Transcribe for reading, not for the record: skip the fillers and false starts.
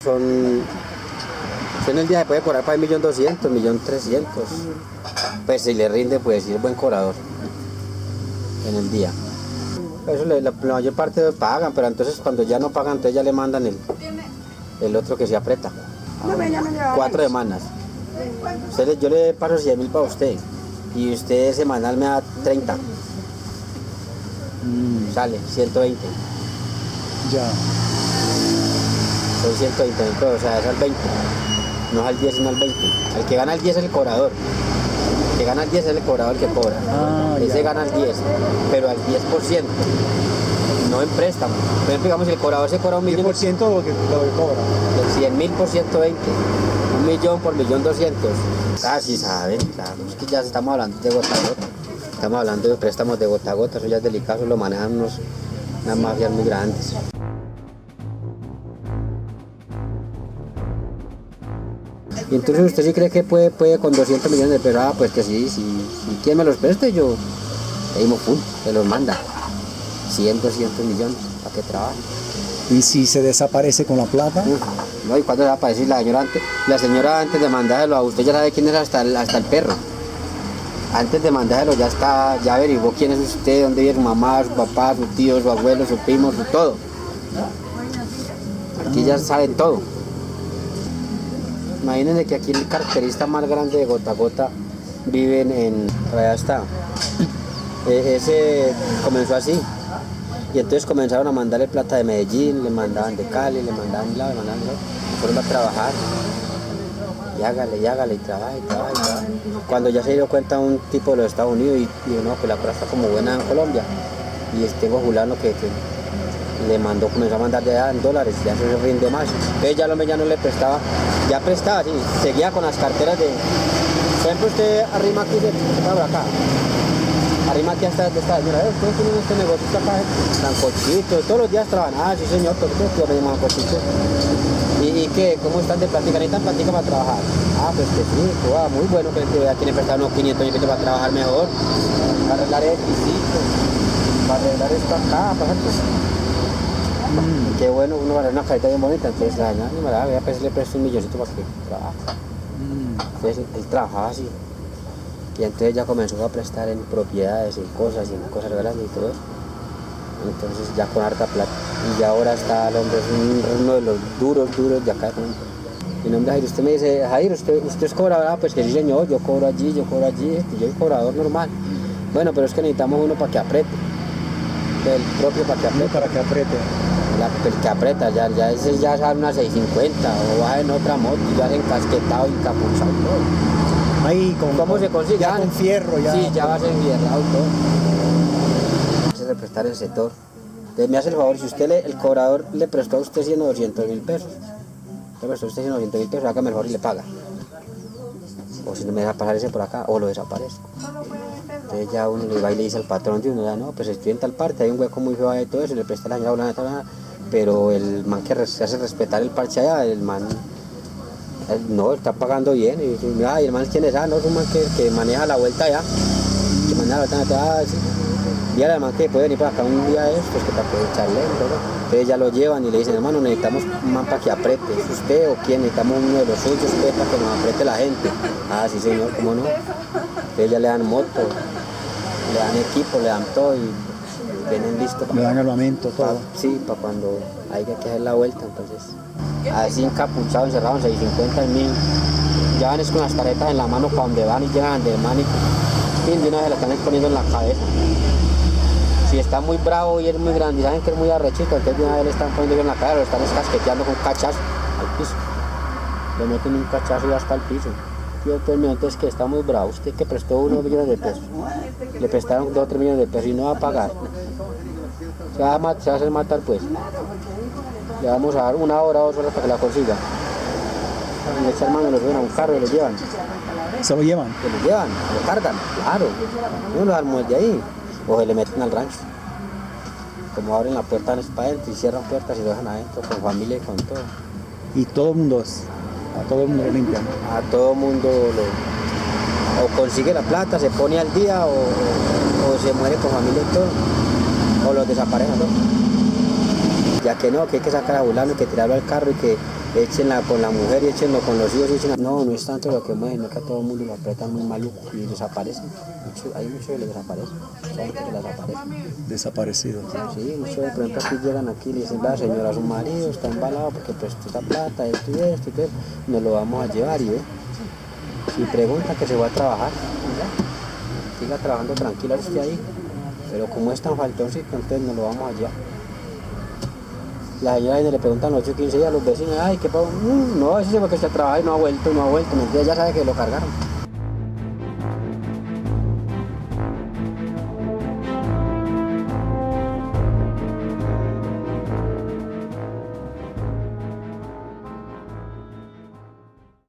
Usted en el día se puede cobrar para 1.200.000, 1.300.000. Pues si le rinde, pues si es buen cobrador en el día. Eso la mayor parte pagan, pero entonces cuando ya no pagan, entonces ya le mandan el otro que se aprieta. 4 semanas. Yo le paso 100.000 para usted y usted semanal me da 30. Sale 120. Ya. Son 120.000 pesos, o sea, es al 20. No es al 10, sino al 20. El que gana el 10 es el cobrador. El que gana el 10 es el cobrador el que cobra. Ese gana el 10, pero al 10%. No en préstamo. Por ejemplo, digamos, si el cobrador se cobra 1 millón. 10% lo que cobra. 100.000 por 120. 1.000.000 por 1.200.000. Casi saben, claro. Es que ya estamos hablando de gota a gota. Estamos hablando de préstamos de gota a gota. Eso ya es delicado, eso lo manejan unas mafias muy grandes. Y entonces usted sí cree que puede con 200 millones de pesos. Ah, pues que sí, si quien me los preste, yo seguimos full, se los manda. 100, 200 millones para que trabaje. ¿Y si se desaparece con la plata? No, y cuando desaparece la señora antes de mandárselo a usted ya sabe quién es hasta el perro. Antes de mandárselo ya averiguó quién es usted, dónde vive su mamá, su papá, su tío, su abuelo, su primo, su todo. Aquí ya saben todo. Imagínense que aquí el carterista más grande de Gota a Gota viven en Rayastán. Ese comenzó así. Y entonces comenzaron a mandarle plata de Medellín, le mandaban de Cali, le mandaban de lado, fueron a trabajar. Y hágale, y trabaja. Cuando ya se dio cuenta un tipo de los Estados Unidos y dijo, no, pues la cosa está como buena en Colombia. Y tengo fulano que comenzó a mandar de allá en dólares, ya se rinde más. Entonces ya el hombre ya no le prestaba, ya prestaba, sí, seguía con las carteras de... Por ejemplo, usted arrima aquí, por acá. Arrima aquí hasta esta señora, ustedes tienen este negocio acá, sancochito, todos los días trabajan, sí señor, todos los días me llaman sancochito. ¿Y qué? ¿Cómo están de plática? ¿Necesitan plática para trabajar? Pues que sí, muy bueno que el tiene prestado unos 500 años para trabajar mejor, para arreglar el pisito, para arreglar esto acá, para ejemplo. Qué bueno, uno va a dar una carita bien bonita, entonces la señora voy a le presto 1 milloncito para que trabaje. Entonces él trabajaba así. Y entonces ya comenzó a prestar en propiedades, en cosas grandes y todo eso. Entonces ya con harta plata. Y ya ahora está el hombre, es uno de los duros de acá. Mi nombre es Jair. Usted me dice, Jair, ¿usted es cobrador? Pues que sí señor, yo cobro allí, yo soy cobrador normal. Bueno, pero es que necesitamos uno para que apriete. El propio para que apriete. Para que apriete. El que aprieta, ya ese ya sale una 650 o va en otra moto, ya encasquetado y encapuchado todo. Ahí ¿Cómo se consigue? Ya con fierro, ya. Sí, ya va a ser enfierrado todo. Se represtar el sector. Entonces me hace el favor, si usted el cobrador le prestó a usted 100 o 200.000 pesos, le prestó a usted 100 o 200.000 pesos, hágame el favor y le paga. O si no me deja pasar ese por acá, o lo desaparezco. Entonces ya uno le va y le dice al patrón de uno, ya no, pues estoy en tal parte, hay un hueco muy feo ahí y todo eso, le presta la señora, pero el man que se hace respetar el parche allá, el man... No, está pagando bien. Y el man, ¿quién es? No, es un man que maneja la vuelta allá. Que maneja la vuelta, sí. Dígale al man que puede venir para acá un día de estos, que para poder echarle, ¿verdad? Entonces ya lo llevan y le dicen, hermano, necesitamos un man para que apriete. ¿Es usted o quién? Necesitamos uno de los suyos, usted, para que nos apriete la gente. Sí señor, ¿cómo no? Entonces ya le dan moto, le dan equipo, le dan todo y vienen listos. Le dan armamento, todo. Sí, para cuando hay que hacer la vuelta, entonces... Así encapuchados, encerrados, 650 mil. Ya van con las tarjetas en la mano para donde van y llegan del man y de una vez la están poniendo en la cabeza. Si está muy bravo y es muy grande y saben que es muy arrechito, entonces de una vez le están poniendo en la cabeza, lo están escasqueteando con un cachazo al piso. Le meten un cachazo y hasta el piso. Yo pues me entonces que está muy bravo, usted que prestó 1 millones de pesos, le prestaron 2 o 3 millones de pesos y no va a pagar. Se va a hacer matar pues. Le vamos a dar 1 hora, 2 horas para que la consiga. Y ese hermano lo suben a un carro y lo llevan. ¿Se lo llevan? Se lo llevan, lo cargan, claro. No lo arman de ahí. O se le meten al rancho. Como abren la puerta para adentro y cierran puertas y lo dejan adentro, con familia y con todo. Y todo el mundo, a todo el mundo lo limpian. A todo el mundo o consigue la plata, se pone al día o se muere con familia y todo. O los desaparecen, ¿no? Ya que no, que hay que sacar a fulano y que tirarlo al carro y que échenla con la mujer y échenlo con los hijos. No, no es tanto lo que mueven, es que a todo el mundo lo apretan muy maluco y desaparecen. Hay muchos que les desaparecen, saben que les desaparecen. Desaparecidos. Sí, muchos, por ejemplo, aquí llegan aquí y le dicen, la señora, su marido está embalado porque prestó esta plata, esto y esto, nos lo vamos a llevar y ve. Si pregunta que se va a trabajar, ya, siga trabajando tranquila usted ahí, pero como es tan faltoncito, entonces nos lo vamos a llevar. La señora viene y le preguntan 8 o 15 días a los vecinos, ay, ¿qué pasó? No, ese se fue que se trabaja y no ha vuelto, mentira, ya sabe que lo cargaron.